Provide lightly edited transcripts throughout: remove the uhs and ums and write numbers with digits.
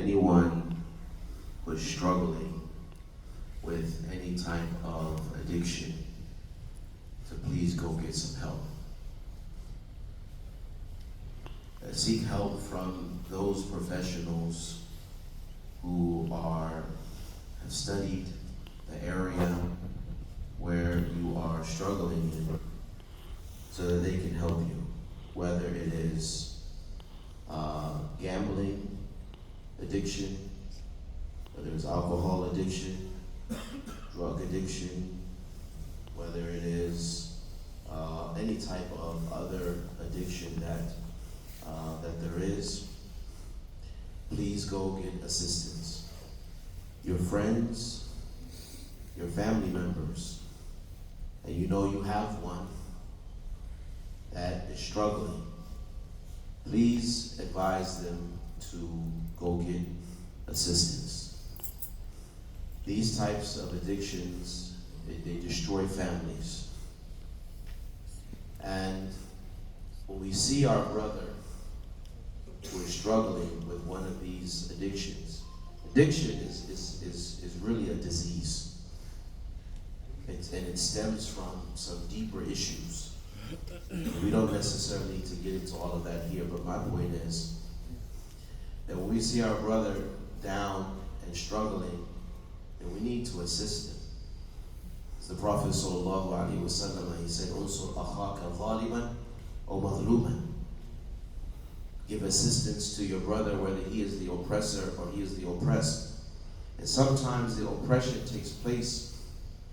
anyone who is struggling with any type of addiction to please go get some help. Seek help from those professionals who have studied the area where you are struggling in, so that they can help you, whether it is gambling addiction, whether it's alcohol addiction, drug addiction, whether it is any type of other addiction that there is. Please go get assistance. Your friends, your family members, and you know you have one that is struggling, please advise them to go get assistance. These types of addictions, they destroy families. And when we see our brother who is struggling with one of these addictions, addiction is really a disease. And it stems from some deeper issues. We don't necessarily need to get into all of that here, but my point is that when we see our brother down and struggling, then we need to assist him. As the Prophet ﷺ, he said, "Unsur akhaka zaliman aw madhluman." Give assistance to your brother, whether he is the oppressor or he is the oppressed. And sometimes the oppression takes place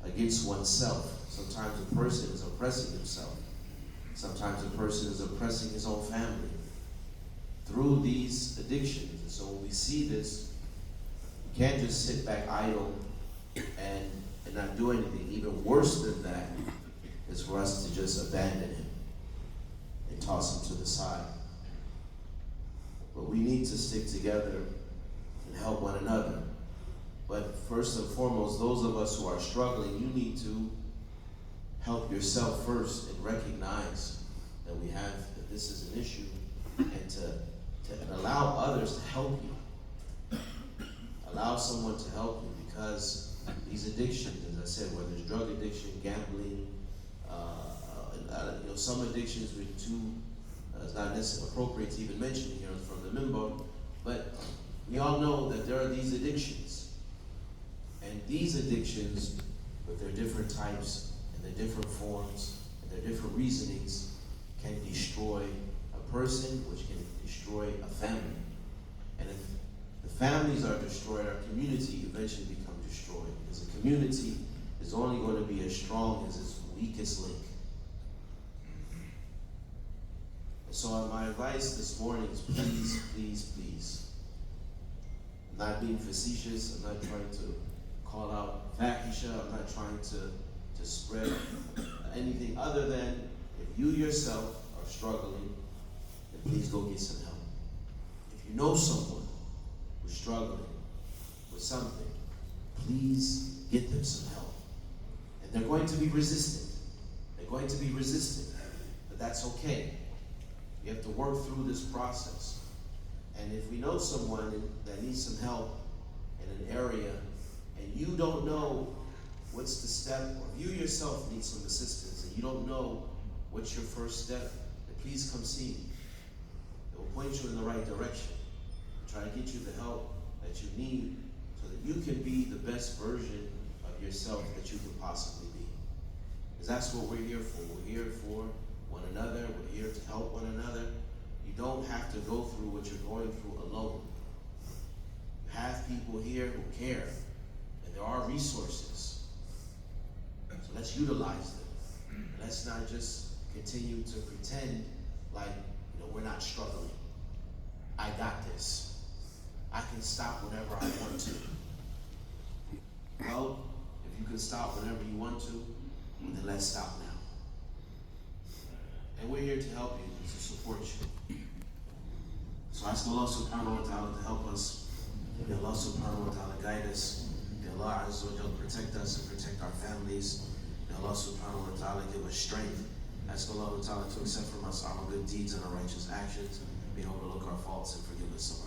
against oneself. Sometimes a person is oppressing himself. Sometimes a person is oppressing his own family through these addictions. And so when we see this, we can't just sit back idle and not do anything. Even worse than that is for us to just abandon him and toss him to the side. But we need to stick together and help one another. But first and foremost, those of us who are struggling, you need to help yourself first and recognize that that this is an issue, and to allow others to help you. Allow someone to help you, because these addictions, as I said, whether it's drug addiction, gambling, some addictions it's not necessarily appropriate to even mention here from the minbar, but we all know that there are these addictions. And these addictions, with their different types and their different forms and their different reasonings, can destroy a person, which can destroy a family. And if the families are destroyed, our community eventually becomes destroyed, because a community is only going to be as strong as its weakest link. So my advice this morning is please, please, please. I'm not being facetious. I'm not trying to call out fahisha. I'm not trying to spread anything other than, if you yourself are struggling, then please go get some help. If you know someone who's struggling with something, please get them some help. And they're going to be resistant. They're going to be resistant, but that's okay. We have to work through this process. And if we know someone that needs some help in an area, and you don't know what's the step, or if you yourself need some assistance and you don't know what's your first step, then please come see me. It will point you in the right direction. Try to get you the help that you need, so that you can be the best version of yourself that you could possibly be. Because that's what we're here for. We're here for one another. We're here to help one another. You don't have to go through what you're going through alone. You have people here who care, and there are resources. So let's utilize them. Let's not just continue to pretend like we're not struggling. I got this. I can stop whenever I want to. Well, if you can stop whenever you want to, then let's stop now. And we're here to help you, to support you. So I ask Allah subhanahu wa ta'ala to help us. May Allah subhanahu wa ta'ala guide us. May Allah azza wa jalla protect us and protect our families. May Allah subhanahu wa ta'ala give us strength. Ask Allah ta'ala to accept from us our good deeds and our righteous actions. May He overlook our faults and forgive us.